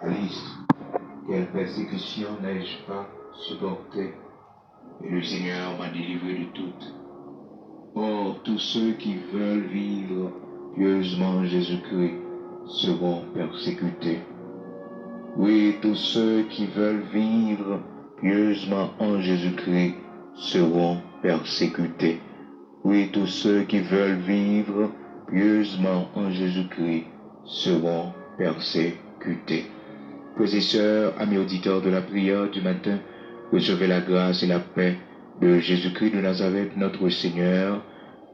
Alice, quelle persécution n'ai-je pas supportée, et le Seigneur m'a délivré de toutes. Or, tous ceux qui veulent vivre pieusement Jésus-Christ seront persécutés. Oui, tous ceux qui veulent vivre pieusement en Jésus-Christ seront persécutés. Oui, tous ceux qui veulent vivre pieusement en Jésus-Christ seront persécutés. Frères et sœurs, amis auditeurs de la prière du matin, recevez la grâce et la paix de Jésus-Christ de Nazareth, notre Seigneur,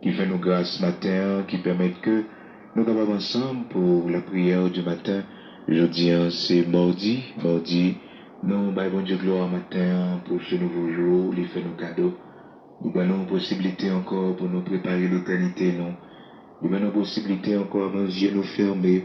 qui fait nos grâces ce matin, qui permettent que nous capables ensemble pour la prière du matin. Jeudi, c'est mardi, nous bon Dieu gloire matin pour ce nouveau jour, il fait nos cadeaux. Nous avons possibilité encore pour nous préparer l'éternité, non. Nous avons possibilité encore nos yeux nous fermer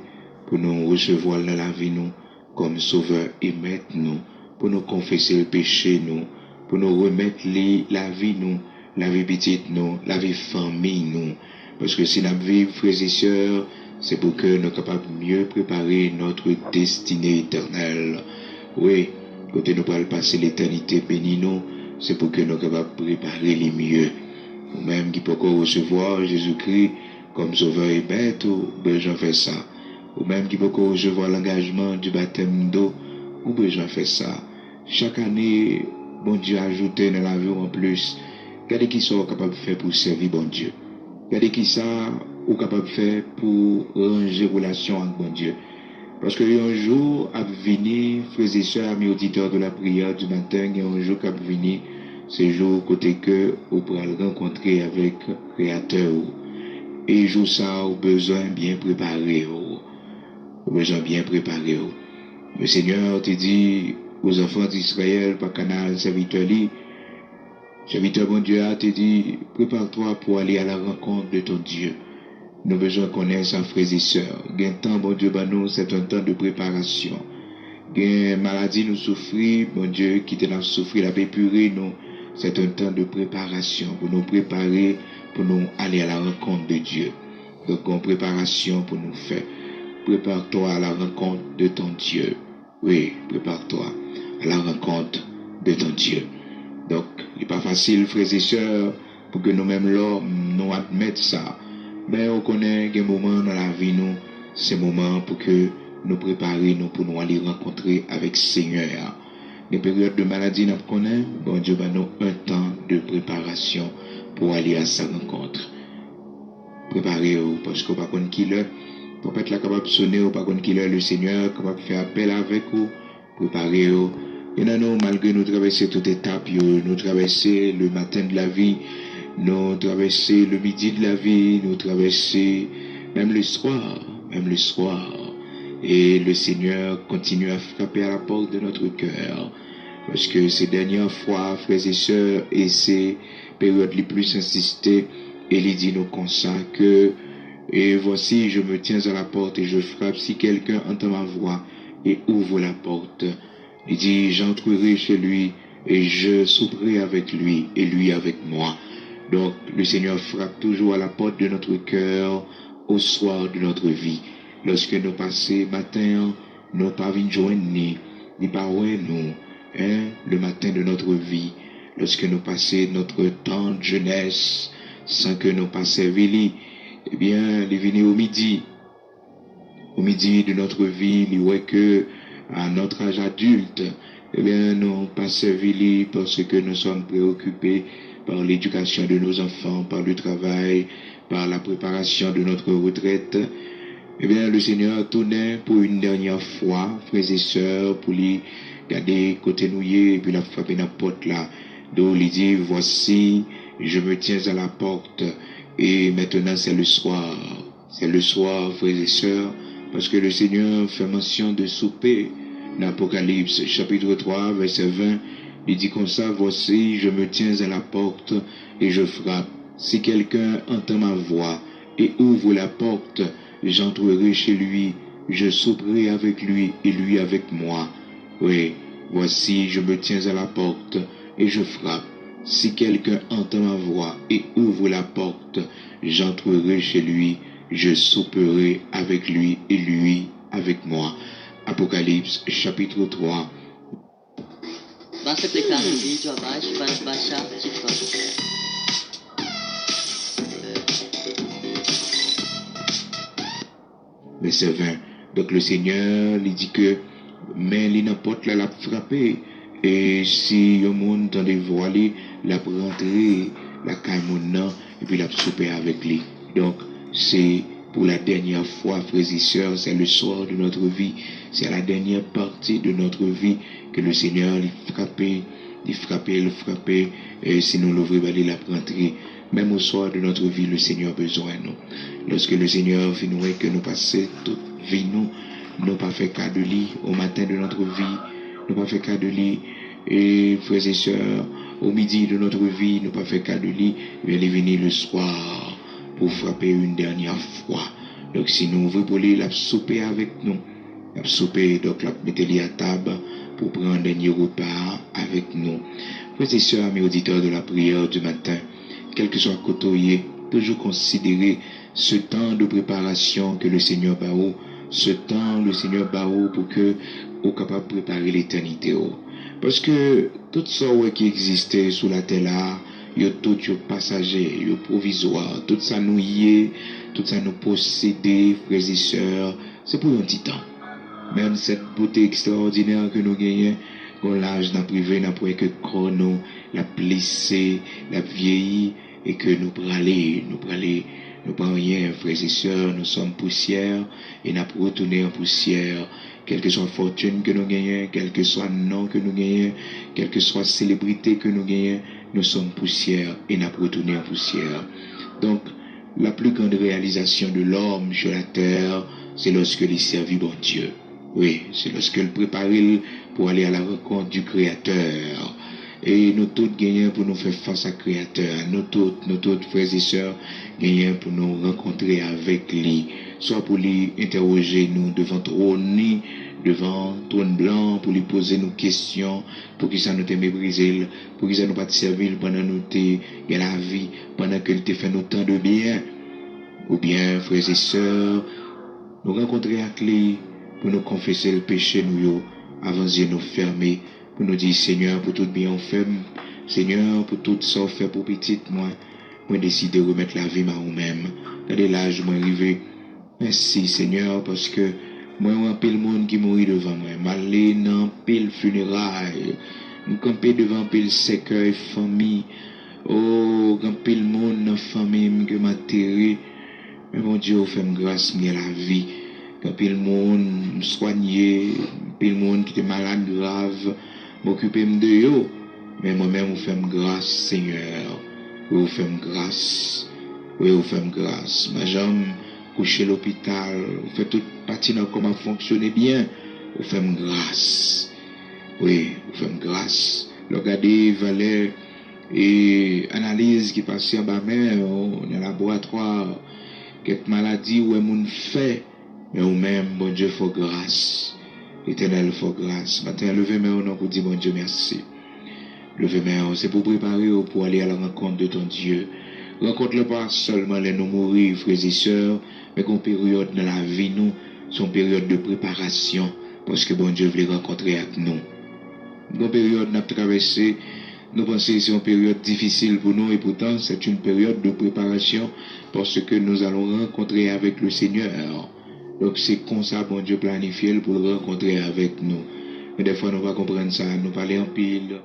pour nous recevoir dans la vie, nous, comme sauveur et maître, nous, pour nous confesser le péché, nous, pour nous remettre la vie, nous, la vie petite, nous, la vie famille, nous. Parce que si nous vivons, frères et sœurs, c'est pour que nous soyons capables de mieux préparer notre destinée éternelle. Oui, quand nous allons passer l'éternité bénie, nous, c'est pour que nous soyons capables de préparer les mieux. Nous-mêmes qui pouvons recevoir Jésus-Christ comme sauveur et maître, besoin de faire ça. Ou même qui pouvons recevoir l'engagement du baptême d'eau, ou besoin de faire ça. Chaque année, bon Dieu a ajouté dans la vie en plus. Regardez qui sont capables de faire pour servir bon Dieu. Regardez qui ça ou capable de faire pour ranger relation avec bon Dieu. Parce que un jour à venir, frères et sœurs, amis auditeurs de la prière du matin, il y a un jour à venir, c'est jour côté que vous pourrez le rencontrer avec le Créateur. Et jour ça, vous besoin bien préparé. Vous besoin bien préparé. Le Seigneur te dit aux enfants d'Israël, par canal serviteur, bon Dieu a te dit, prépare-toi pour aller à la rencontre de ton Dieu. Nous avons besoin de connaître ça, frères et sœurs. Gain temps, bon Dieu, nous, c'est un temps de préparation. Gain maladie, nous souffrir, bon Dieu, qui te l'a souffrir, la épurer, nous, c'est un temps de préparation pour nous préparer, pour nous aller à la rencontre de Dieu. Donc, en préparation pour nous faire. Prépare-toi à la rencontre de ton Dieu. Oui, prépare-toi à la rencontre de ton Dieu. Donc, il n'est pas facile, frères et sœurs, pour que nous-mêmes là, nous admettions ça. Mais on connaît des moments dans la vie, nous, ces moments pour que nous préparions pour nous aller rencontrer avec le Seigneur. Les périodes de maladie, nous connaissons, bon Dieu, nous un temps de préparation pour aller à sa rencontre. Préparez-vous, parce qu'on ne sait pas qui l'est. Pour être là capable de sonner, ou pas qui l'est, le Seigneur, capable de faire appel avec vous. Préparez-vous. Et nous, malgré nous traverser toute étape, nous traverser le matin de la vie, nous traverser le midi de la vie, nous traverser même le soir. Et le Seigneur continue à frapper à la porte de notre cœur. Parce que ces dernières fois, frères et sœurs, et ces périodes les plus insistées, il dit nous comme ça que, et voici, je me tiens à la porte et je frappe. Si quelqu'un entend ma voix et ouvre la porte, il dit, j'entrerai chez lui et je souperai avec lui et lui avec moi. Donc, le Seigneur frappe toujours à la porte de notre cœur au soir de notre vie. Lorsque nous passons matin, nous pas venir joindre ni pas nous, le matin de notre vie. Lorsque nous passons notre temps de jeunesse sans que nous pas servi, eh bien, il vient au midi de notre vie, il voit que à notre âge adulte, eh bien, nous pas servi parce que nous sommes préoccupés par l'éducation de nos enfants, par le travail, par la préparation de notre retraite. Eh bien, le Seigneur tournait pour une dernière fois, frères et sœurs, pour lui garder côté nouillé, et puis la frapper dans la porte là. Donc, il dit, voici, je me tiens à la porte, et maintenant c'est le soir. C'est le soir, frères et sœurs, parce que le Seigneur fait mention de souper. L'Apocalypse, chapitre 3, verset 20, il dit comme ça, voici, je me tiens à la porte et je frappe. Si quelqu'un entend ma voix et ouvre la porte, j'entrerai chez lui, je souperai avec lui et lui avec moi. Oui, voici, je me tiens à la porte et je frappe. Si quelqu'un entend ma voix et ouvre la porte, j'entrerai chez lui, je souperai avec lui et lui avec moi. Apocalypse chapitre 3. Basta clicar no vídeo abaixo para baixar de fato. Verset 20. Donc le Seigneur lui dit que, mais il n'importe là, l'a frappé. Et si le monde t'en dévoilé, l'a rentré, la caille mon nom, et puis l'a soupé avec lui. Donc, c'est pour la dernière fois, frères et sœurs, c'est le soir de notre vie, c'est la dernière partie de notre vie que le Seigneur il frappait, et sinon l'ouvrir, il l'a rentré. Même au soir de notre vie, le Seigneur a besoin de nous. Lorsque le Seigneur finit que nous passons toute vie, nous pas fait cas de lui au matin de notre vie, nous pas fait cas de lui, et frères et sœurs, au midi de notre vie, nous pas fait cas de lui, il est venu le soir pour frapper une dernière fois. Donc si nous ouvrons pour lui, il a soupé avec nous, il a soupé, donc il a mis à table pour prendre un dernier repas avec nous. Frères et sœurs, mes auditeurs de la prière du matin, quel que soit côté, toujours considérer ce temps de préparation que le Seigneur Bao, ce temps le Seigneur Bao pour que vous capable de préparer l'éternité. Parce que tout ça qui existait sous la terre là, tout passager, provisoire, tout ça nous y est, tout ça nous posséder, frères et sœurs, c'est pour un petit temps. Même cette beauté extraordinaire que nous gagnons, qu'on l'âge n'a privé, n'a pas que chrono, la blessé, la vieillie, et que nous pas rien, frères et sœurs, nous sommes poussière, et n'a pas retourné en poussière, quelle que soit fortune que nous gagnons, quel que soit nom que nous gagnons, quelle que soit célébrité que nous gagnons, nous sommes poussière, et n'a pas retourné en poussière. Donc, la plus grande réalisation de l'homme sur la terre, c'est lorsque il servit bon Dieu. Oui, c'est lorsque il préparait pour aller à la rencontre du Créateur. Et nous tous gagnons pour nous faire face à Créateur. Nous tous frères et sœurs, gagnons pour nous rencontrer avec lui. Soit pour lui interroger nous devant trône blanc, pour lui poser nos questions, pour qu'il ça nous te mépriser, pour qu'il ça nous pas te servir pendant nous te la vie, pendant qu'il te fait nous tant de bien. Ou bien, frères et sœurs, nous rencontrer avec lui, pour nous confesser le péché nous avant de nous fermer, pour nous dire Seigneur pour tout bien on fait, Seigneur pour tout ça on fait pour petite moi décide de remettre la vie à moi-même. Regardez l'âge moi arrivé. Merci Seigneur parce que moi un pile monde qui mourit devant moi, m'aller dans pile funérailles, nous camper devant pile cercueil famille. Oh, quand pile monde dans famille que m'a terré. Mais mon Dieu, fait grâce à la vie. Quand pile monde soigné, pile monde qui était malade grave, m'occuper de eux. Mais moi-même, vous faites grâce, Seigneur. Vous faites grâce. Oui, vous faites grâce. Ma jambe couché à l'hôpital, vous faites toute partie dans comment fonctionner bien. Vous faites grâce. Oui, vous faites grâce. Regardez, Valère, et analyse qui passe en bas même, dans le laboratoire, quelques maladies où on fait, mais ou même, bon Dieu, faut grâce. L'Éternel, faut grâce. Maintenant, levez main au nom pour dire, bon Dieu, merci. Levez main, c'est pour préparer pour aller à la rencontre de ton Dieu. Rencontre-le pas seulement les nous mourir, frères et sœurs, mais qu'une période dans la vie, nous, c'est une période de préparation, parce que bon Dieu veut rencontrer avec nous. Une période n'a traversé, nous pensons que c'est une période difficile pour nous, et pourtant, c'est une période de préparation, parce que nous allons rencontrer avec le Seigneur. Donc c'est comme ça, bon Dieu planifié pour le rencontrer avec nous. Mais des fois, nous ne pas comprendre ça, nous parler en pile.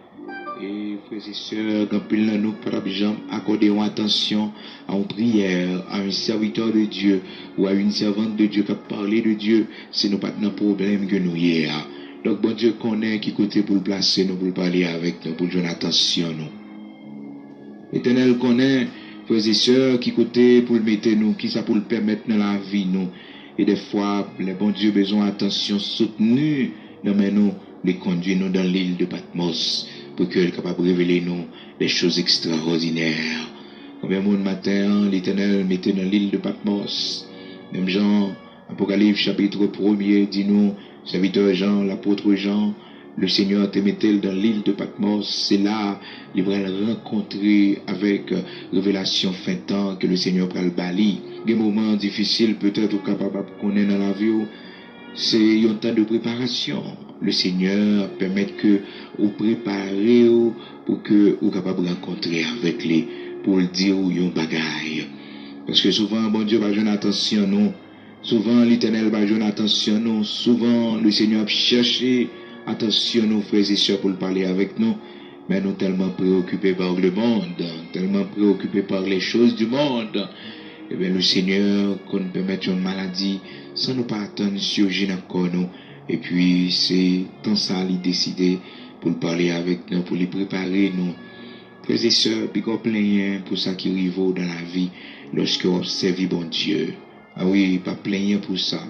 Et frères et sœurs, quand pile nous pas accorder attention à une prière, à un serviteur de Dieu ou à une servante de Dieu qui a parlé de Dieu, c'est nous pas de problème que nous y a. Donc bon Dieu connaît qui côté pour le placer nous, pour le parler avec nous, pour jouer attention nous. L'Éternel connaît, frères et sœurs, qui côté pour le mettre nous, qui ça pour le permettre dans la vie nous. Et des fois, les bon Dieu besoin d'attention soutenue, nous les conduire nous dans l'île de Patmos, pour qu'elle soit capable de révéler nous des choses extraordinaires. Combien de matin, l'Éternel mettait dans l'île de Patmos. Même Jean, Apocalypse chapitre 1er, dit nous, serviteur Jean, l'apôtre Jean, le Seigneur te mettait dans l'île de Patmos. C'est là, il va rencontrer avec révélation fin temps que le Seigneur va le bali. Des moments difficiles peut-être capable de connaître dans la vie. c'est un temps de préparation. Le Seigneur permet que vous préparez pour que vous capable rencontrer avec lui, pour le dire ou yon bagaille. Parce que souvent, bon Dieu va jouer attention nous. Souvent, l'Éternel va jouer attention nous. Souvent, le Seigneur cherche attention nous, frères et sœurs, pour le parler avec nous. Mais nous tellement préoccupés par le monde, tellement préoccupés par les choses du monde. Eh bien, le Seigneur, qu'on nous permette une maladie, sans nous pas attendre sur encore nous. Et puis, c'est tant ça, il décider pour le parler avec nous, pour les préparer nous. Frères et sœurs, puis qu'on plaigne pour ça qui arrive dans la vie, lorsque on observe bon Dieu. Ah oui, pas plaigner pour ça.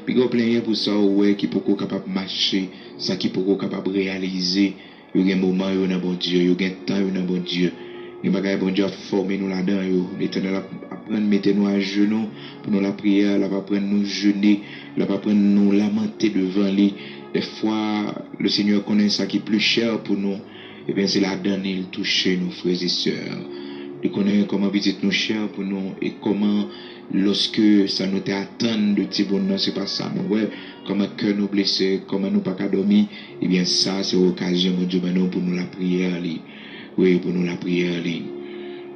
Puis qu'on plaigne pour ça, ouais, qui peut capable de marcher, ça qui peut capable de réaliser. Il y a un moment, il y a un bon Dieu, il y a un temps, il y a un bon Dieu. Il y a un bon Dieu à former nous là-dedans. L'Éternel apprend, mettez nous à genoux pour nous la prière, il va apprendre nous jeûner, il va apprendre nous lamenter devant lui. Des fois, le Seigneur connaît ça qui est plus cher pour nous. Et bien, c'est là-dedans il touche nous, frères et sœurs. Il connaît comment visite nous cher pour nous et comment, lorsque ça nous attend de petit bonheur, c'est pas ça, mais ouais, comment cœur nous blessé, comment nous pas qu'à dormir, et bien ça, c'est l'occasion, mon Dieu, maintenant, pour nous la prière, oui, pour nous la prière,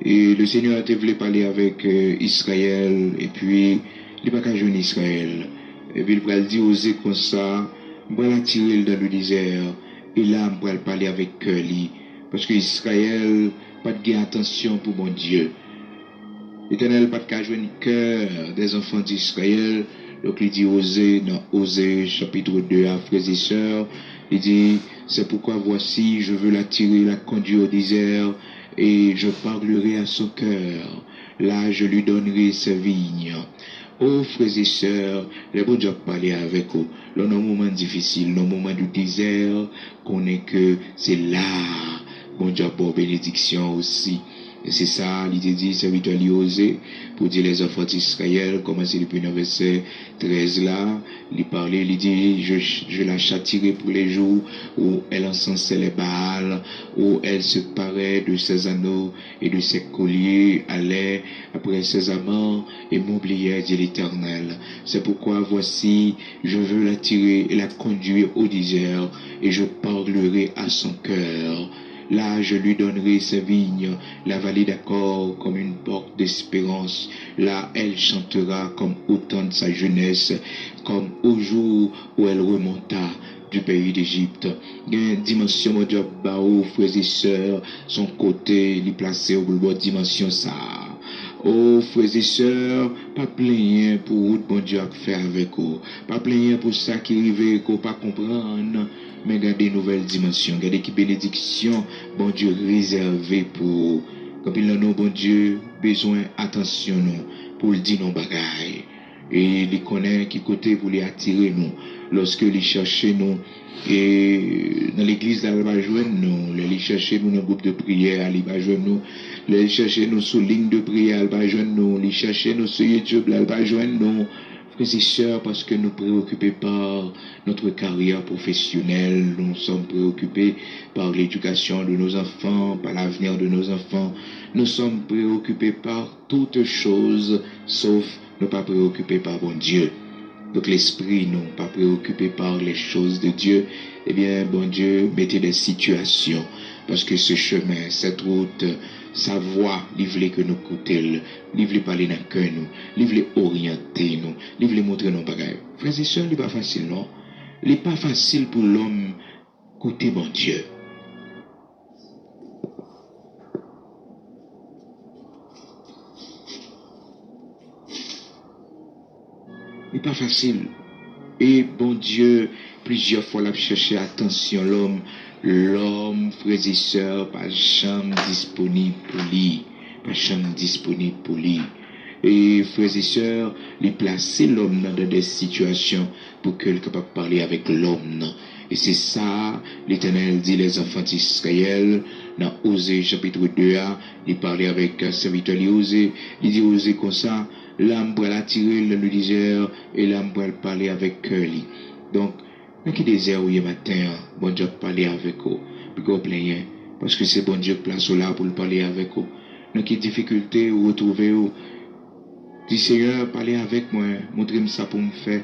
Et le Seigneur a voulu parler avec Israël, et puis, il n'a pas qu'à jouer Israël. Et puis, il va dire aux comme ça, il va l'attirer dans le désert, et là, il va parler avec lui. Parce que Israël, pas de gain attention pour mon Dieu. L'Éternel pas de qu'à jouer le cœur des enfants d'Israël. Donc, il dit Osée, dans Osée, chapitre 2, à frères et sœurs, il dit, c'est pourquoi voici, je veux l'attirer, la conduire au désert, et je parlerai à son cœur. Là, je lui donnerai ses vignes. Oh, frères et sœurs, les bon Dieu parler avec vous. Dans nos moments difficiles, dans nos moments du désert, qu'on est que c'est là, bon Dieu pour bénédiction aussi. Et c'est ça, l'idée dit, serviteur Osée, pour dire les enfants d'Israël, commencer depuis le verset 13 là, il parlait, il dit, je la châtirai pour les jours où elle encensait les Baals, où elle se parait de ses anneaux et de ses colliers, allait après ses amants et m'oubliait, dit l'Éternel. C'est pourquoi voici, je veux l'attirer et la conduire au désert, et je parlerai à son cœur. Là, je lui donnerai ses vignes, la vallée d'accord comme une porte d'espérance. Là, elle chantera comme au temps de sa jeunesse, comme au jour où elle remonta du pays d'Égypte. Il y a une dimension, mon Dieu, bao, frères et sœurs, son côté, il est placé au bout de dimension ça. Oh, frères et sœurs, pas plaigner pour où bon Dieu a fait avec vous. Pas plaigner pour ça qui arrive qu'on pas comprendre. Mais gardez une nouvelle dimension. Gardez qui bénédiction, bon Dieu, réservé pour vous. Comme il en a, bon Dieu, besoin, attention, nous, pour le dire nos bagailles. Et il connaît qui côté pour les attirer, nous. Lorsque il cherche nous, et dans l'église, il va joindre nous. Il cherche nous dans le groupe de prière, il va joindre nous. Il cherche nous sous ligne de prière, il va joindre nous. Il cherche nous sur YouTube, il va joindre nous. Frères et sœurs, parce que nous préoccupés par notre carrière professionnelle, nous sommes préoccupés par l'éducation de nos enfants, par l'avenir de nos enfants. Nous sommes préoccupés par toutes choses, sauf ne pas préoccupés par bon Dieu. Donc l'esprit, non pas préoccupé par les choses de Dieu. Eh bien, bon Dieu, mettez des situations. Parce que ce chemin, cette route, sa voix, il voulait que nous coûtions, il voulait parler dans le cœur, il voulait orienter nous, il voulait montrer nos bagages. Frères et sœurs, il n'est pas facile, non? Il n'est pas facile pour l'homme côté bon Dieu. Il n'est pas facile. Et bon Dieu, plusieurs fois, l'a cherché attention l'homme. L'homme, frères et sœurs, pas jamais disponible pour lui. Pas jamais disponible pour lui. Et frères et sœurs, les placer l'homme dans des situations pour qu'il soit capable de parler avec l'homme. Et c'est ça, l'Éternel dit les enfants d'Israël, dans Osée chapitre 2, il parlait avec un serviteur, il dit Osée comme ça, l'âme pour l'attirer dans le désert, et l'âme pour parler avec lui. Donc, dans quel désert où il y a matin, bon Dieu parler avec vous, puis vous plaignez, parce que c'est bon Dieu qui place là pour parler avec vous. Dans quelle difficulté vous retrouvez, dis Seigneur, parlez avec moi, montrez-moi ça pour me faire.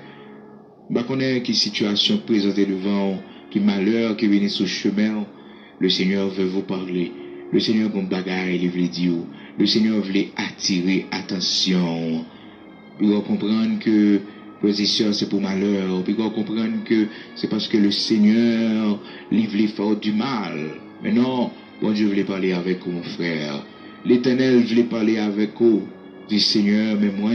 Bah, connaît qui situation présentée devant, qui malheur qui vient sur le chemin, le Seigneur veut vous parler. Le Seigneur bon bagaille, il veut dire. Le Seigneur veut attirer attention. Puis on comprendre que frères et sœurs, c'est pour malheur. Puis on comprendre que c'est parce que le Seigneur lui veut faire du mal. Mais non, bon Dieu voulait parler avec vous, mon frère. L'Éternel voulait parler avec vous. Dit Seigneur, mais moi,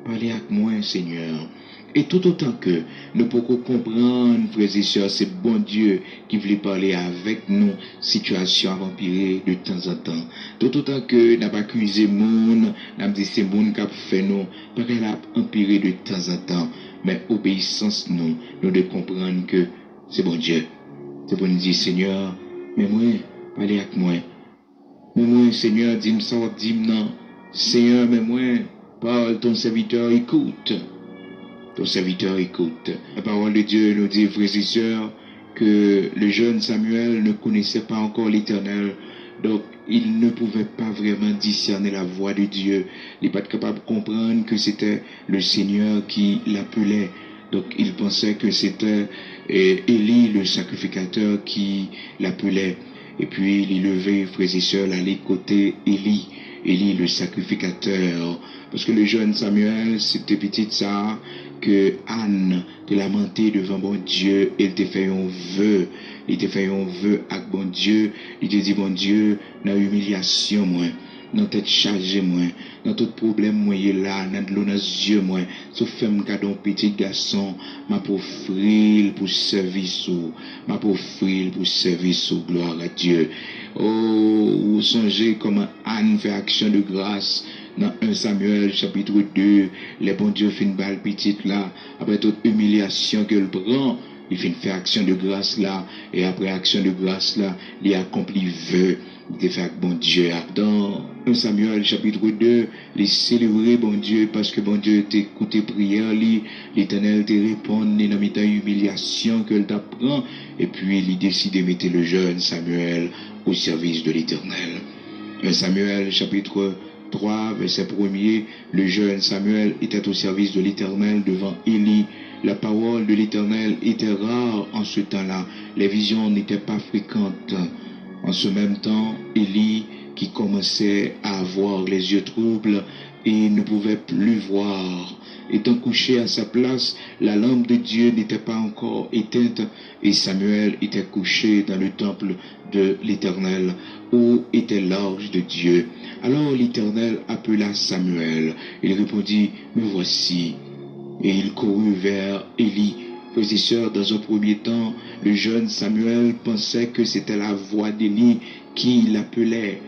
parlez avec moi, Seigneur. Et tout autant que nous pouvons comprendre, frères et sœurs, c'est bon Dieu qui voulait parler avec nous, situation à empirer de temps en temps. Tout autant que nous n'avons pas accusé le monde, nous avons dit c'est le monde qui a fait nous, parce qu'elle a empiré de temps en temps. Mais obéissance, nous devons comprendre que c'est bon Dieu. C'est bon Dieu, Seigneur, mais moi, parlez avec moi. Mais moi, Seigneur, dis-moi ça, dis-moi non. Seigneur, mais moi, parle, ton serviteur écoute. Ton serviteur écoute. La parole de Dieu nous dit, frères et sœurs, que le jeune Samuel ne connaissait pas encore l'Éternel. Donc, il ne pouvait pas vraiment discerner la voix de Dieu. Il n'est pas capable de comprendre que c'était le Seigneur qui l'appelait. Donc, il pensait que c'était Élie, le sacrificateur, qui l'appelait. Et puis, il levait, frères et sœurs, aller côté Élie. Élie, le sacrificateur. Parce que le jeune Samuel, c'était petit ça, que Anne te lamenté devant bon Dieu, il te fait un vœu. Il te fait un vœu avec bon Dieu. Il te dit, bon Dieu, dans l'humiliation, moi, dans tête chargée, moi, dans tout problème, moi, il est là, dans de l'eau dans les yeux, moi, sauf femme cadeau petit garçon, m'a pour offrir pour service, m'a pour offrir pour service, gloire à Dieu. Oh, vous songez comment Anne fait action de grâce dans 1 Samuel chapitre 2, les bon Dieu fait une balle petite là, après toute humiliation qu'elle prend, il fait une fait action de grâce là, et après action de grâce là, il accomplit vœu, il fait avec bon Dieu. Dans 1 Samuel chapitre 2, il célébrait bon Dieu parce que bon Dieu t'écouté prière, l'Éternel te répond dans la humiliation qu'elle t'apprend, et puis il décide de mettre le jeune Samuel au service de l'Éternel. 1 Samuel chapitre 3, verset 1er, le jeune Samuel était au service de l'Éternel devant Élie. La parole de l'Éternel était rare en ce temps-là. Les visions n'étaient pas fréquentes. En ce même temps, Élie, qui commençait à avoir les yeux troubles et ne pouvait plus voir, étant couché à sa place, la lampe de Dieu n'était pas encore éteinte et Samuel était couché dans le temple de l'Éternel où était l'arche de Dieu. Alors l'Éternel appela Samuel. Il répondit, me voici. Et il courut vers Élie. Frères et sœurs, dans un premier temps, le jeune Samuel pensait que c'était la voix d'Élie qui l'appelait.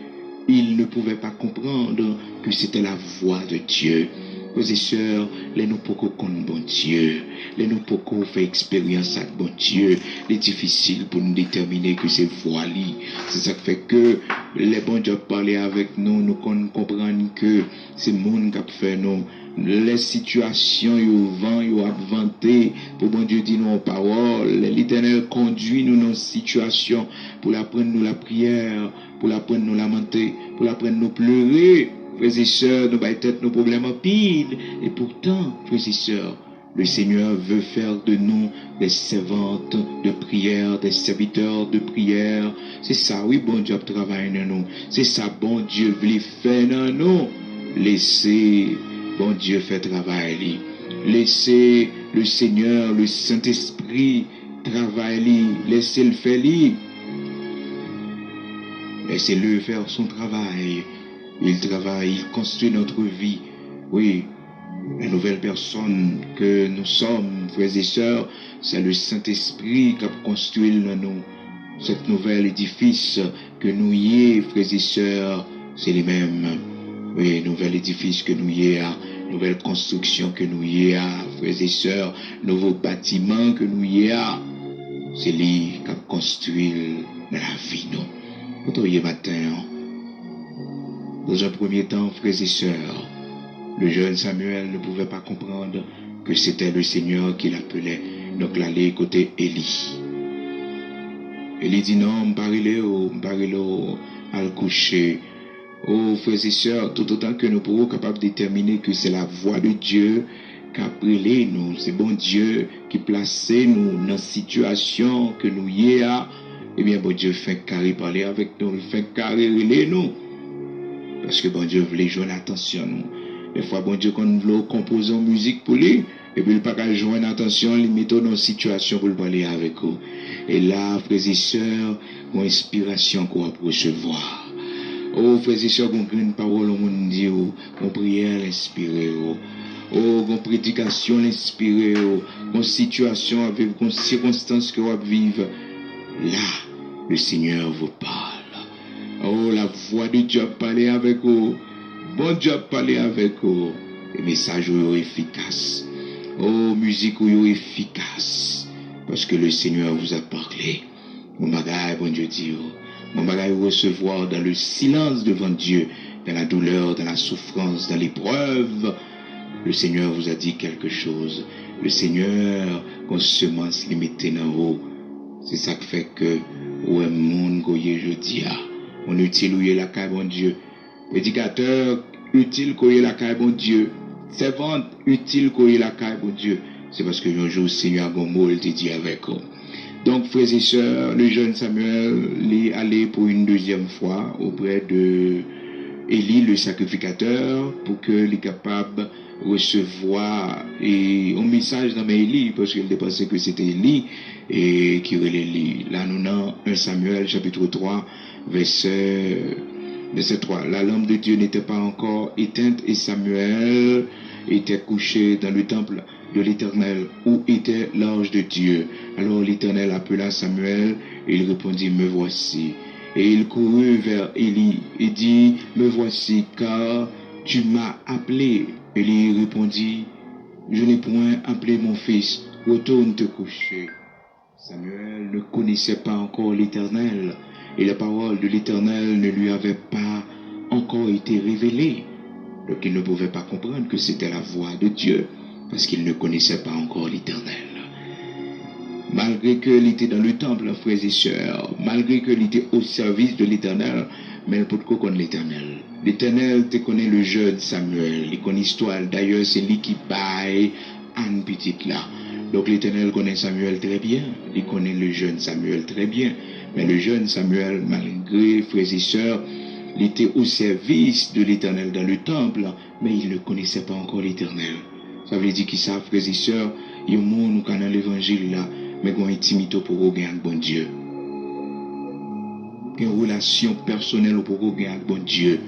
Il ne pouvait pas comprendre que c'était la voix de Dieu. Frères et sœurs, les nous pouvons connaître bon Dieu, les nous pouvons faire expérience avec bon Dieu, les difficiles pour nous déterminer que c'est voix li. C'est ça qui fait que les bons dieux parler avec nous, nous comprenons que c'est le monde qui a fait nous. Les situations, ils vont, ils inventé pour bon Dieu dire nos paroles. L'Éternel conduit nous dans une situation pour l'apprendre nous la prière, pour l'apprendre nous lamenter, pour l'apprendre nous pleurer. Frères et sœurs, nous battons nos problèmes en pile. Et pourtant, frères et sœurs, le Seigneur veut faire de nous des servantes de prière, des serviteurs de prière. C'est ça, oui, bon Dieu travaille dans nous. C'est ça, bon Dieu veut faire dans nous. Laissez bon Dieu faire travail. Laissez le Seigneur, le Saint-Esprit travailler. Laissez-le faire. Laissez-le faire son travail. Il travaille, il construit notre vie. Oui, la nouvelle personne que nous sommes, frères et sœurs, c'est le Saint-Esprit qui a construit en nous. Cet nouvel édifice que nous y est, frères et sœurs, c'est les mêmes. Oui, nouvel édifice que nous y est, nouvelle construction que nous y est, frères et sœurs, nouveau bâtiment que nous y est, c'est lui qui a construit dans la vie, nous. Pour matin, dans un premier temps, frères et sœurs, le jeune Samuel ne pouvait pas comprendre que c'était le Seigneur qui l'appelait. Donc, il allait écouter Élie. Élie dit non, m'parle à le coucher. Oh, frères et sœurs, tout autant que nous pourrons capables de déterminer que c'est la voix de Dieu, qu'après nous, c'est bon Dieu qui place nous dans la situation que nous y a. Eh bien, bon Dieu fait carré parler avec nous, il fait carré relais nous. Parce que bon Dieu voulait jouer l'attention nous. Des fois, bon Dieu, quand nous voulons composer en musique pour lui, et puis il pas qu'à jouer l'attention, il met dans une situation pour le parler avec vous. Et là, frères et sœurs, mon inspiration qu'on va recevoir. Oh, frères et sœurs, qu'on une parole au monde dit, mon prière l'inspire. Oh, mon prédication l'inspire. Mon situation avec mon circonstance que vous vivez. Là, le Seigneur vous parle. Oh, la voix de Dieu parler avec vous. Bon Dieu parler avec vous. Les messages sont efficaces. Oh, musique est efficace. Parce que le Seigneur vous a parlé. Mon bagage, bon Dieu dit. Mon bagage recevoir dans le silence devant Dieu, dans la douleur, dans la souffrance, dans l'épreuve. Le Seigneur vous a dit quelque chose. Le Seigneur, qu'on semence limitée dans vous. C'est ça qui fait que, ou un monde goye jeudi a. On utile ou la caille bon Dieu. Prédicateur, utile qu'on la caille bon Dieu. Servante, utile qu'on la caille bon Dieu. C'est parce que un jour, le Seigneur Gombo, il te dit avec vous. Donc, frères et sœurs, le jeune Samuel est allé pour une deuxième fois auprès de Élie, le sacrificateur, pour qu'il est capable de recevoir un message dans Élie, parce qu'il pensait que c'était Élie et qui relait Élie. Là, nous avons 1 Samuel, chapitre 3, verset 3. La lampe de Dieu n'était pas encore éteinte et Samuel était couché dans le temple de l'Éternel, où était l'ange de Dieu. Alors l'Éternel appela Samuel, et il répondit, me voici. Et il courut vers Élie, et dit, me voici, car tu m'as appelé. Élie répondit, je n'ai point appelé mon fils, retourne te coucher. Samuel ne connaissait pas encore l'Éternel, et la parole de l'Éternel ne lui avait pas encore été révélée. Donc il ne pouvait pas comprendre que c'était la voix de Dieu, parce qu'il ne connaissait pas encore l'Éternel. Malgré qu'il était dans le temple, frères et sœurs, malgré qu'il était au service de l'Éternel, mais il peut pas connaître l'Éternel. L'Éternel te connaît le jeune Samuel, il connaît l'histoire, d'ailleurs c'est lui qui baille Anne petite là. Donc l'Éternel connaît Samuel très bien, il connaît le jeune Samuel très bien, mais le jeune Samuel, malgré, frères et sœurs, il était au service de l'Éternel dans le temple, mais il ne connaissait pas encore l'Éternel. Ça veut dire qu'ils savent, frères et sœurs, il y a un monde qui est dans l'évangile là, mais qui ont intimité pour gagner avec bon Dieu. Une relation personnelle pour gagner avec bon Dieu.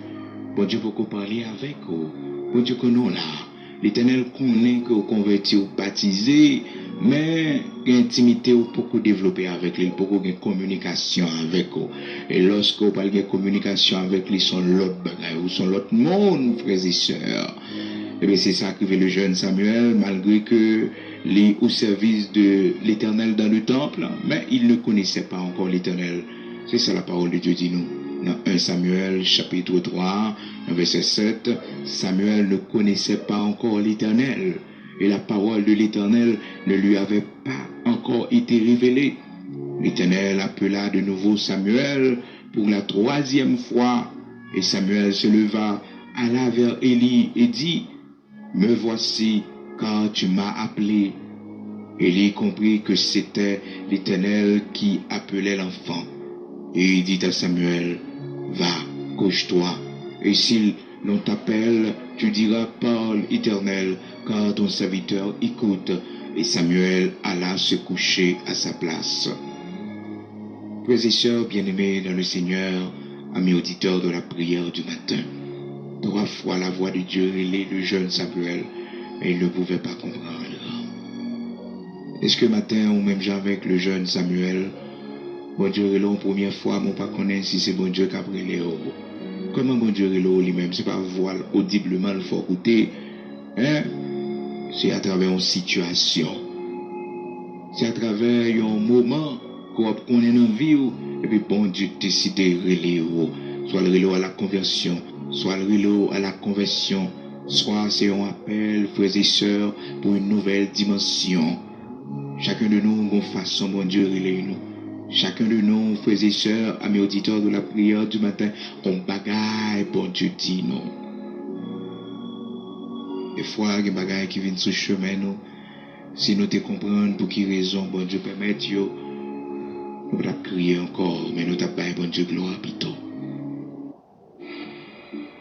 Bon Dieu pour parler avec vous. Bon Dieu que nous là. L'Éternel connaît que vous convertis ou baptisés, mais l'intimité ou beaucoup développer avec lui, pour une communication avec vous. Et lorsque vous parlez de communication avec lui, sont l'autre bagaille, ou sont l'autre monde, frères et sœurs. Et bien c'est ça que fait le jeune Samuel, malgré que il est au service de l'Éternel dans le temple, mais il ne connaissait pas encore l'Éternel. C'est ça la parole de Dieu dit nous. Dans 1 Samuel chapitre 3, verset 7, Samuel ne connaissait pas encore l'Éternel. Et la parole de l'Éternel ne lui avait pas encore été révélée. L'Éternel appela de nouveau Samuel pour la troisième fois. Et Samuel se leva, alla vers Élie et dit, me voici, car tu m'as appelé. Élie comprit que c'était l'Éternel qui appelait l'enfant. Et il dit à Samuel, va, couche-toi, et si l'on t'appelle, tu diras, parle, Éternel, car ton serviteur écoute. Et Samuel alla se coucher à sa place. Frères et sœurs bien-aimés dans le Seigneur, amis auditeurs de la prière du matin, 3 fois la voix de Dieu relait le jeune Samuel, mais il ne pouvait pas comprendre. Est-ce que matin, ou même jamais avec le jeune Samuel, bon Dieu relait en première fois, mais on ne pas connaître si c'est bon Dieu qui a relé. Comment bon Dieu relait lui-même? C'est pas voix audiblement il faut écouter. Hein? C'est à travers une situation. C'est à travers un moment qu'on connaît dans la vie, et puis bon Dieu décide de relayer. Soit le relais à la conversion, soit le relais à la conversion, soit c'est un appel, frères et sœurs, pour une nouvelle dimension. Chacun de nous, une façon, bon Dieu, relaye nous. Chacun de nous, frères et sœurs, amis auditeurs de la prière du matin, on bagaille, bon Dieu dit non. Des fois, il y a des bagages qui viennent sur le chemin, nous. Si nous te comprenons pour qui raison, bon Dieu permet, nous allons crier encore, mais nous allons bon Dieu gloire plutôt.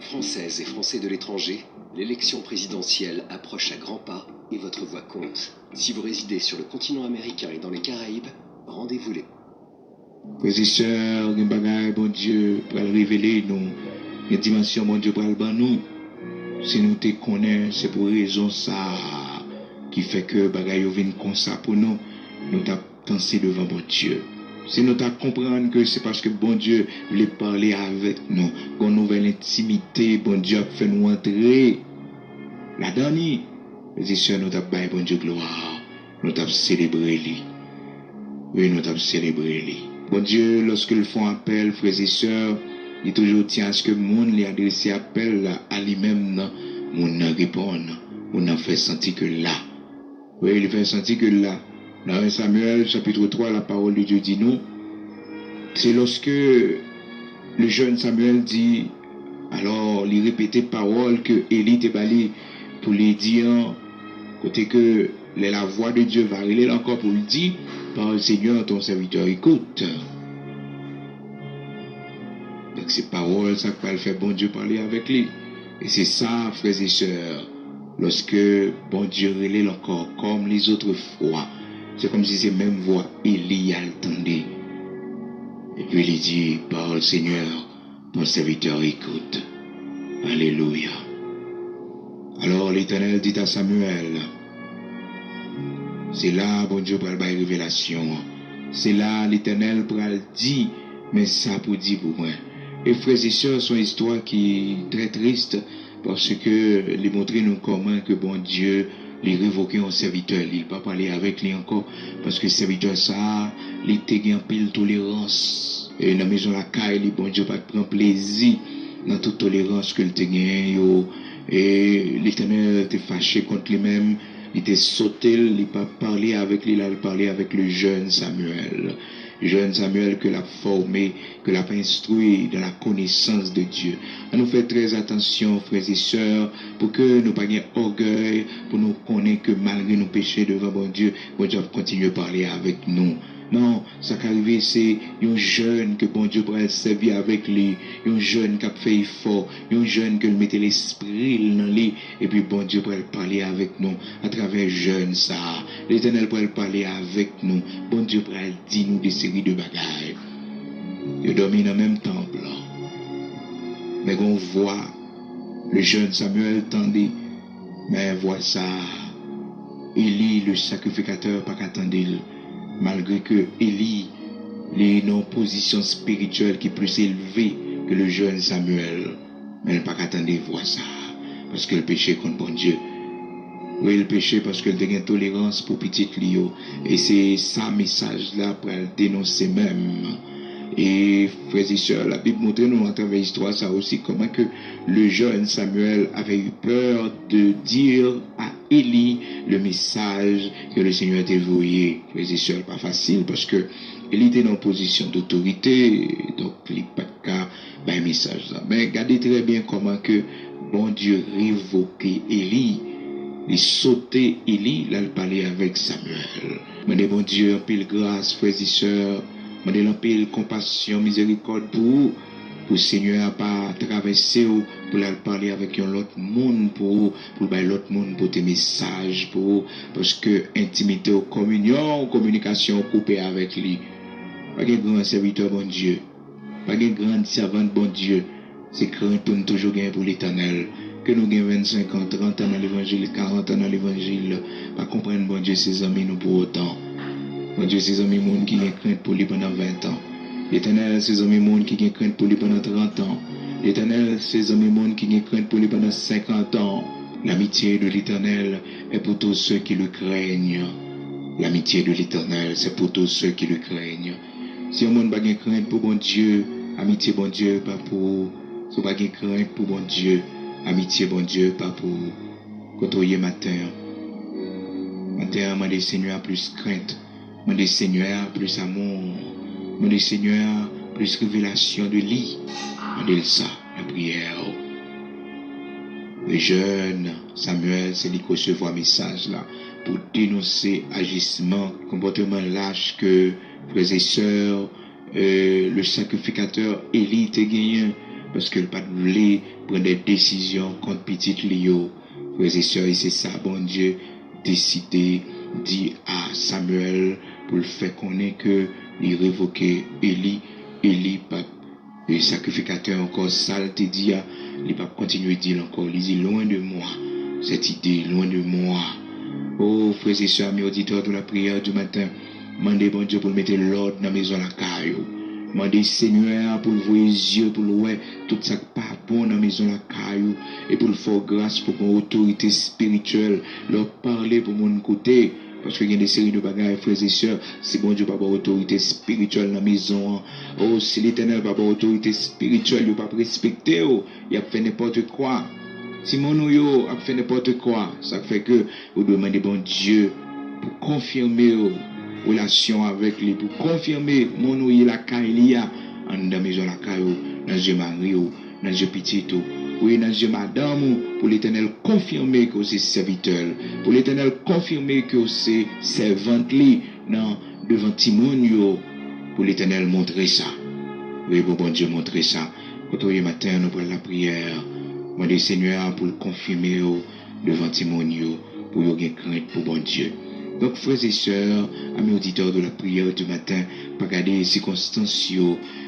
Françaises et Français de l'étranger, l'élection présidentielle approche à grands pas et votre voix compte. Si vous résidez sur le continent américain et dans les Caraïbes, rendez-vous-les. Frères et sœurs, il y a des bagages, bon Dieu, pour le révéler, nous. Il y a des dimensions, bon Dieu, pour le ban nous. Si nous te connaissons, c'est pour raison ça qui fait que bagaille viennent comme ça pour nous. Nous t'avons pensé devant bon Dieu. Si nous t'avons comprendre que c'est parce que bon Dieu voulait parler avec nous, qu'on nouvelle intimité, bon Dieu a fait nous entrer. La dernière, les sœurs, nous t'avons baillé bon Dieu gloire. Nous t'avons célébré lui. Oui, nous t'avons célébré lui. Bon Dieu, lorsque le font appel, frères et sœurs, il toujours tient à ce que le monde lui adresse appel à lui-même, mon répond, on fait sentir que là. Oui, il fait sentir que là. Dans 1 Samuel, chapitre 3, la parole de Dieu dit nous. C'est lorsque le jeune Samuel dit, alors, il répétait parole que Élie te balé pour lui dire, côté que la voix de Dieu va arriver encore pour lui dire, par le Seigneur, ton serviteur écoute. Donc ces paroles, ça va le faire bon Dieu parler avec lui. Et c'est ça, frères et sœurs, lorsque bon Dieu relève encore comme les autres fois, c'est comme si c'est même voix Élie attendait. Et puis il dit, parole Seigneur, ton serviteur écoute. Alléluia. Alors l'Éternel dit à Samuel, c'est là, bon Dieu, pour la révélation. C'est là, l'Éternel pour le dire, mais ça pour dire pour moi. Et frères et sœurs, son histoire qui est très triste, parce que les montrer nous comment que bon Dieu les révoquer un serviteur, il pas parler avec lui encore, parce que serviteur ça, il était en pile tolérance. Et dans la maison la caille, bon Dieu pas prendre plaisir dans toute tolérance que le te gagne. Et l'Éternel était fâché contre lui-même, il était sauté, il n'a pas parlé avec lui, il a parlé avec le jeune Samuel. Jeune Samuel que l'a formé, que l'a instruit dans la connaissance de Dieu. On nous fait très attention, frères et sœurs, pour que nous pas ayons orgueil, pour nous connaître que malgré nos péchés devant bon Dieu va continuer à parler avec nous. Non, ça qui arrive, c'est un jeune que bon Dieu pourrait servir avec lui, un jeune qui a fait effort, un jeune qui mettait l'esprit dans lui, et puis bon Dieu pourrait parler avec nous à travers jeune ça. L'Éternel pourrait parler avec nous, bon Dieu pourrait dire nous des séries de bagailles. Il dormit dans le même temple. Mais on voit le jeune Samuel tendait, mais voit ça, Élie le sacrificateur pas qu'attendre. Malgré que Élie est dans une position spirituelle qui est plus élevée que le jeune Samuel, mais elle n'a pas qu'attendre voir ça, parce que le péché contre bon Dieu. Oui, le péché parce qu'elle a une tolérance pour petit Lio, et c'est ça message là pour elle dénoncer même. Et frères et sœurs, la Bible montre nous à travers l'histoire ça aussi comment que le jeune Samuel avait eu peur de dire à Élie le message que le Seigneur était envoyé. Frères et sœurs, pas facile parce que Élie était dans une position d'autorité, donc il n'y a pas de cas un message là. Mais regardez très bien comment que bon Dieu révoquait Élie. Il sautait Élie, là il parlait avec Samuel. Mais bon Dieu, en pile grâce, frères et sœurs, je demande pile compassion, miséricorde pour le Seigneur n'a pas traversé pour aller parler avec l'autre monde, pour l'autre monde, pour tes messages, parce que intimité, communion, communication coupée avec lui. Pas de grand serviteur, bon Dieu. Pas de grande servante, bon Dieu. C'est crainte pour nous toujours gagner pour l'Éternel. Que nous gagnons 25 ans, 30 ans dans l'évangile, 40 ans dans l'évangile. Pas comprendre, bon Dieu, ses amis, nous pour autant. Bon Dieu, ses amis, monde qui ont crainte pour lui pendant 20 ans. L'Éternel, ses amis, monde qui ont crainte pour lui pendant 30 ans. L'Éternel, ses amis, monde qui ont crainte pour lui pendant 50 ans. L'amitié de l'Éternel est pour tous ceux qui le craignent. L'amitié de l'Éternel, c'est pour tous ceux qui le craignent. Si on n'a pas de crainte pour bon Dieu, amitié bon Dieu, pas pour. Si on n'a pas de crainte pour bon Dieu, amitié bon Dieu, pas pour. Côtoyer matin. Matin, demandez Seigneur plus crainte. Demandez Seigneur plus amour. Demandez Seigneur plus révélation de lui. Demandez ça, la prière. Le jeune Samuel, c'est lui qui recevoir message là pour dénoncer agissement, comportement lâche que frères et sœurs, le sacrificateur Élie était gagné parce qu'il pas voulu prendre des décisions contre petite Lio. Frères et sœurs, et c'est ça, bon Dieu décidé dit à Samuel pour le faire connaître que il révoquait Élie pas le sacrificateur encore sale te dit il pas continuer dire encore il dit loin de moi cette idée, loin de moi. Oh frères et sœurs, mes auditeurs de la prière du matin, mandez bon Dieu pour mettre l'ordre dans la maison la caillou. Mandez Seigneur pour voir les yeux, pour voir tout ça qui pas bon dans la maison la caillou et pour le faire grâce pour mon autorité spirituelle leur parler pour mon côté. Parce qu'il y a des séries de bagages, frères et sœurs, si bon Dieu n'a pas autorité spirituelle dans la maison, oh, si l'Éternel n'a pas autorité spirituelle, il n'a pas respecté, il a fait n'importe quoi. Si mon yo a fait n'importe quoi, ça fait que vous demandez bon Dieu pour confirmer relation avec lui, pour confirmer mon ouïe la caïlia en dans maison la caillou, dans Dieu mari, dans Dieu petit, oui, dans Dieu madame, pour l'Éternel confirmer que c'est serviteur, pour l'Éternel confirmer que c'est servante li, non, devant Timon, pour l'Éternel montrer ça. Oui, bon Dieu montrer ça. Quand on matin, nous prenons la prière. Moi, le Seigneur, pour le confirmer devant Timon, pour y crainte pour bon Dieu. Donc, frères et sœurs, amis auditeurs de la prière du matin, pas garder les circonstances,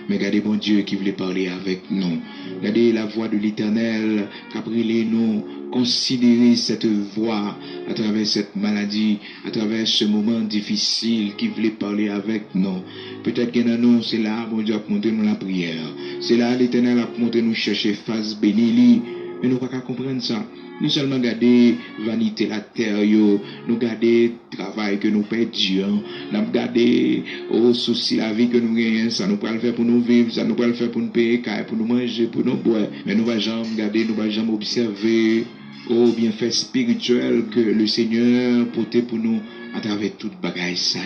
mais gardez bon Dieu qui voulait parler avec nous. Gardez la voix de l'Éternel, qu'après nous, considérer cette voix à travers cette maladie, à travers ce moment difficile qui voulait parler avec nous. Peut-être que dans nous, c'est là, bon Dieu a montré nous la prière. C'est là, l'Éternel a montré nous chercher face bénie. Mais nous ne pouvons pas comprendre ça. Nous seulement garder vanité la terre, nous garder travail que nous perdons, nous garder au souci la vie que nous gagnons, ça nous peut le faire pour nous vivre, ça nous peut le faire pour nous payer, pour nous manger, pour nous boire. Mais nous ne pouvons jamais garder, nous ne pouvons jamais observer au bienfait spirituel que le Seigneur portait pour nous à travers toute bagaille ça.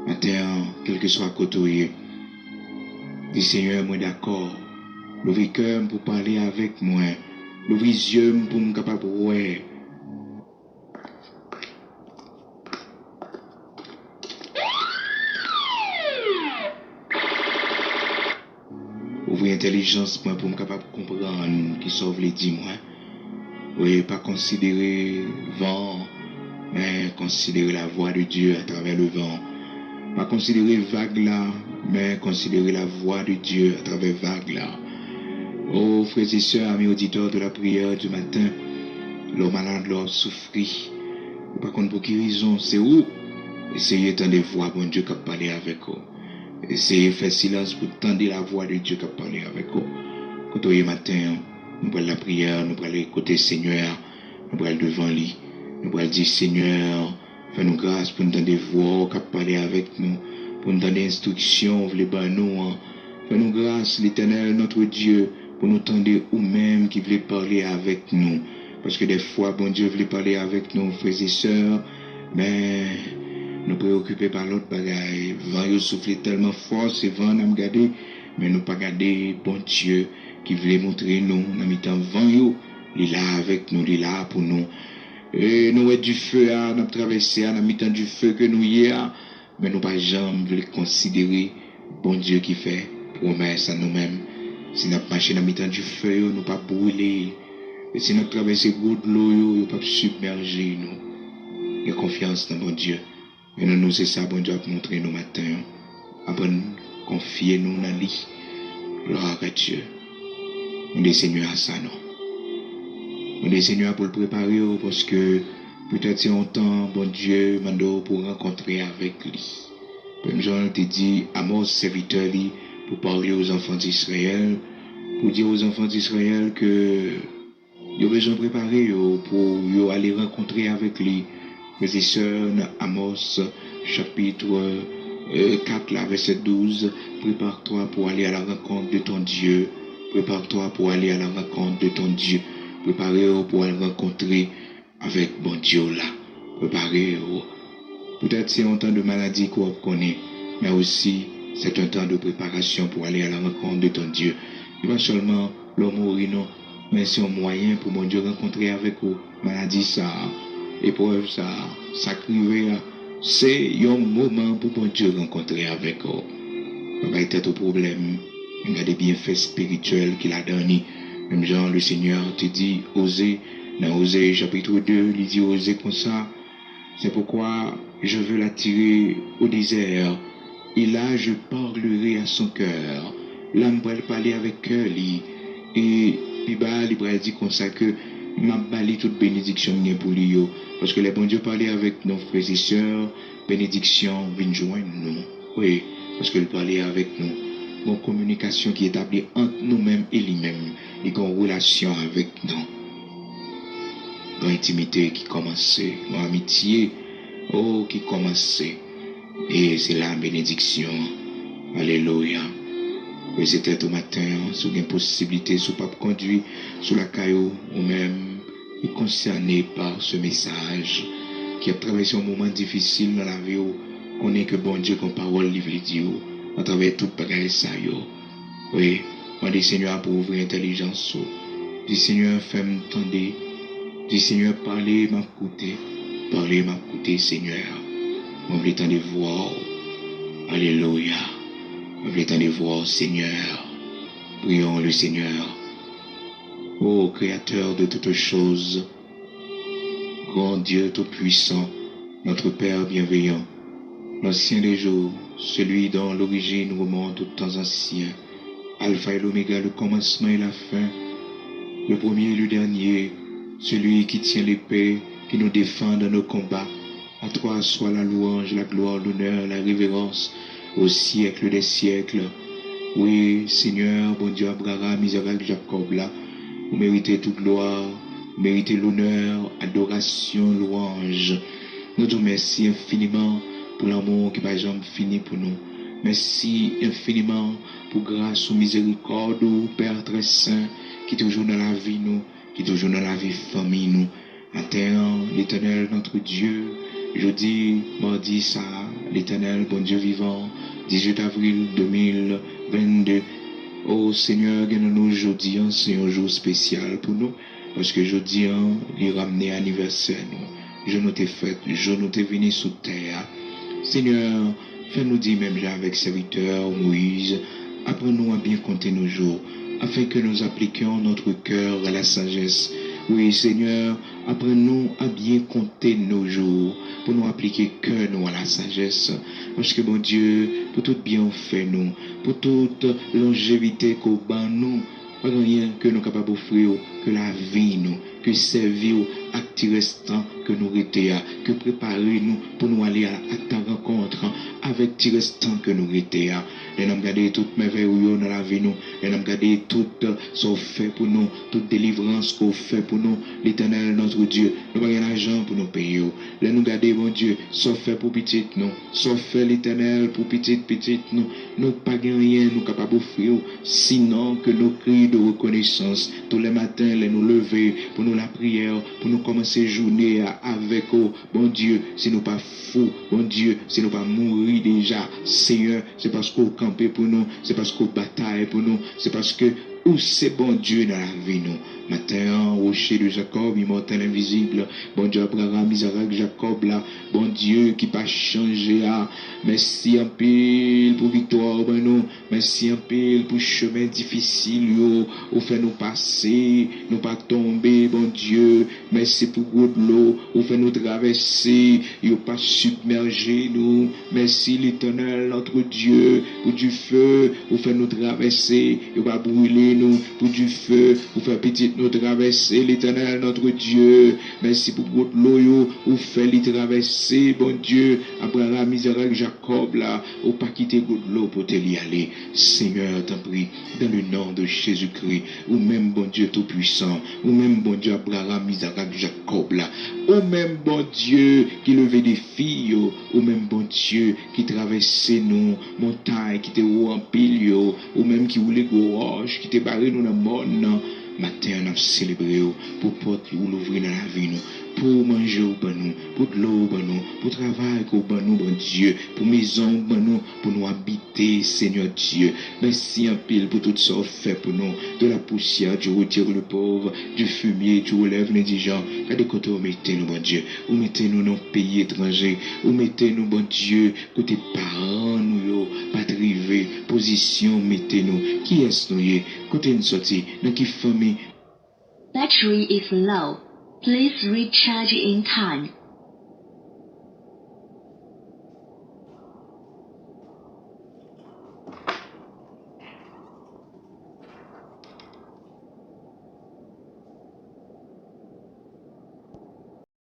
Maintenant, quel que soit côté, le Seigneur, moi d'accord, l'ouvrir cœur pour parler avec moi. L'ouvrir les yeux pour me capable de voir. Ouvrir l'intelligence pour me capable de comprendre qui sauve les 10 mois. Oui, pas considérer vent, mais considérer la voix de Dieu à travers le vent. Pas considérer vague là, mais considérer la voix de Dieu à travers vague là. Oh, frères et sœurs, amis auditeurs de la prière du matin, l'homme malade, l'homme souffrit. Par contre, pour qui raison, c'est où? Essayez d'entendre les voix, bon Dieu, qui a parlé avec vous. Essayez de faire silence pour entendre la voix de Dieu qui a parlé avec vous. Quand on est matin, nous prenons la prière, nous prenons l'écouter Seigneur, nous prenons devant lui, nous prenons dire Seigneur, fais-nous grâce pour nous entendre des voix qui a parlé avec nous, pour nous donner des instructions, vous les nous. Fais-nous grâce, l'Éternel, notre Dieu, pour nous tendre ou même qui voulait parler avec nous. Parce que des fois, bon Dieu voulait parler avec nous, frères et sœurs, mais nous préoccupés par l'autre bagaille. Vent souffle tellement fort, c'est vent à me garder, mais nous pas garder bon Dieu qui voulait montrer nous, dans mi-temps vent, il est là avec nous, il est là pour nous. Et nous avons du feu, nous avons traversé, dans mi-temps du feu que nous y a, mais nous pas jamais considérer bon Dieu qui fait promesse à nous-mêmes. Si nous marchons dans le temps du feu, nous ne pas brûler. Et si nous traversons de l'eau, nous ne pas submerger nous. Et confiance dans mon Dieu. Et nous, c'est ça, bon Dieu, a montré nous matin. Après, confier nous dans lui. Gloire à Dieu. Nous des Seigneurs à ça, non. Nous des Seigneurs pour le préparer, parce que peut-être c'est un temps, bon Dieu, mando pour rencontrer avec lui. Comme Jean te dit, à mon serviteur, lui, pour parler aux enfants d'Israël, pour dire aux enfants d'Israël que ils ont besoin de préparer pour aller rencontrer avec lui. Mes et sœurs, Amos, chapitre 4, là, verset 12, prépare-toi pour aller à la rencontre de ton Dieu. Prépare-toi pour aller à la rencontre de ton Dieu. Préparez-vous pour aller rencontrer avec bon Dieu là. Préparez-vous. Peut-être c'est un temps de maladie qu'on connaît, mais aussi c'est un temps de préparation pour aller à la rencontre de ton Dieu. Il va seulement l'homme mourir, non. mais c'est un moyen pour mon Dieu rencontrer avec vous. Maladie ça, épreuve ça, sacrifier, c'est un moment pour mon Dieu rencontrer avec vous. On va être au problème. Il y a des bienfaits spirituels qu'il a donné. Même genre, le Seigneur te dit, osez. Dans Osée chapitre 2, il dit, osez comme ça. C'est pourquoi je veux l'attirer au désert. Et là, je parlerai à son cœur. Là, je vais parler avec cœur. Et puis, il va dire comme ça que m'a bali toute bénédiction pour lui. Parce que les bons Dieu parlaient avec nos frères et sœurs, bénédiction vient joindre nous. Oui, parce qu'il parlait avec nous. Une communication qui est établie entre nous-mêmes et lui-même. Et une relation avec nous. Une intimité qui commençait. Une amitié qui commençait. Et c'est la bénédiction. Alléluia. Et c'était au matin, si vous avez une possibilité, si vous pas conduire sur la caillou, ou même concerné par ce message, qui a traversé un moment difficile dans la vie, on est que bon Dieu, qu'on parole livre dit, à travers toute bagaille ça, oui, on dit Seigneur pour ouvrir l'intelligence, dit Seigneur, fais-moi entendre, dit Seigneur, parlez, m'écouter, Seigneur, on veut t'en voir, alléluia. On veut t'en voir, Seigneur. Prions le Seigneur. Ô Créateur de toutes choses, grand Dieu tout-puissant, notre Père bienveillant, l'ancien des jours, celui dont l'origine remonte aux temps anciens, Alpha et l'Oméga, le commencement et la fin, le premier et le dernier, celui qui tient l'épée, qui nous défend dans nos combats. À toi soit la louange, la gloire, l'honneur, la révérence, au siècle des siècles. Oui, Seigneur, bon Dieu, Abraham, Isaac, Jacob, là, vous méritez toute gloire, vous méritez l'honneur, adoration, louange. Nous te remercions infiniment pour l'amour qui va jamais fini pour nous. Merci infiniment pour grâce ou miséricorde, Père très saint, qui est toujours dans la vie nous, qui est toujours dans la vie famille nous. Attends l'Éternel notre Dieu, jeudi, mardi, ça, l'Éternel, bon Dieu vivant, 18 avril 2022. Oh Seigneur, nous aujourd'hui, c'est un jour spécial pour nous, parce que jeudi, il ramené anniversaire nous. Je nous t'ai fait, je nous t'ai venu sous terre. Seigneur, fais-nous dire même avec serviteur Moïse, apprends-nous à bien compter nos jours, afin que nous appliquions notre cœur à la sagesse. Oui, Seigneur, apprends-nous à bien compter nos jours, pour nous appliquer cœur nous à la sagesse. Parce que, bon Dieu, pour tout bien fait nous, pour toute longévité qu'on bat nous, pas rien que nous capables d'offrir que la vie nous, que servir acte restant que nous étions, que préparer nous pour nous aller à ta rencontre avec tes restant que nous étions. Et nous garder toute merveille dans la vie nous, et nous garder tout ce qu'on fait pour nous, toute délivrance qu'on fait pour nous, l'Éternel notre Dieu. Nous n'avons pas l'argent pour nous payer. Là nous garder mon Dieu, ce fait pour petit nous, ce fait l'Éternel pour petit nous, nous pas rien nous capables d'offrir, sinon que nos cris de reconnaissance tous les matins, les nous lever pour nous la prière, pour nous commencer journée avec bon Dieu, si nous pas fous, bon Dieu, si nous pas mourir déjà, Seigneur, c'est parce qu'on campé pour nous, c'est parce qu'on bataille pour nous, c'est parce que où c'est bon Dieu dans la vie nous. Matin, rocher de Jacob, immortel invisible, bon Dieu Abraham, Isaac, Jacob là, bon Dieu qui pas changé là. Merci en pile pour victoire ben nous, merci en pile pour chemin difficile yo, ou fait nous passer, nous pas tomber, bon Dieu, merci pour gros de l'eau, ou fait nous traverser, yo pas submerger nous, merci l'Éternel notre Dieu, pour du feu, ou fait nous traverser, yo pas brûler nous, pour du feu, ou faire petite nous traverser, l'Éternel notre Dieu, merci pour gros de l'eau, ou fait les traverser, bon Dieu, Abraham, Isaac, Jacob là, ou pas quitter gros de l'eau pour te y aller, Seigneur, t'en prie, dans le nom de Jésus-Christ, ou même bon Dieu tout-puissant, ou même bon Dieu Abraham, Isaac, Jacob là, ou même bon Dieu qui levait des filles, ou même bon Dieu qui traversait nos montagnes, qui te remplit, ou même qui voulait gros roches, qui te barré nous dans le monde, matin on a célébré pour porte ou l'ouvrir dans la vie nous. pour manger au bon nous, pour de l'eau au bon nous, pour travail au bon nous, bon Dieu, pour maison au bon nous, pour nous habiter, Seigneur Dieu. Merci en pile pour tout ça fait pour nous, de la poussière, du retire le pauvre, du fumier, du relève l'indigent. À des côtés, vous mettez nous, bon Dieu, vous mettez nous dans le pays étranger, vous mettez nous, bon Dieu, côté parents, nous, pas drivé, position, mettez nous, qui est-ce nous, côté nous sorti, dans qui famille. Battery is low. Please recharge in time.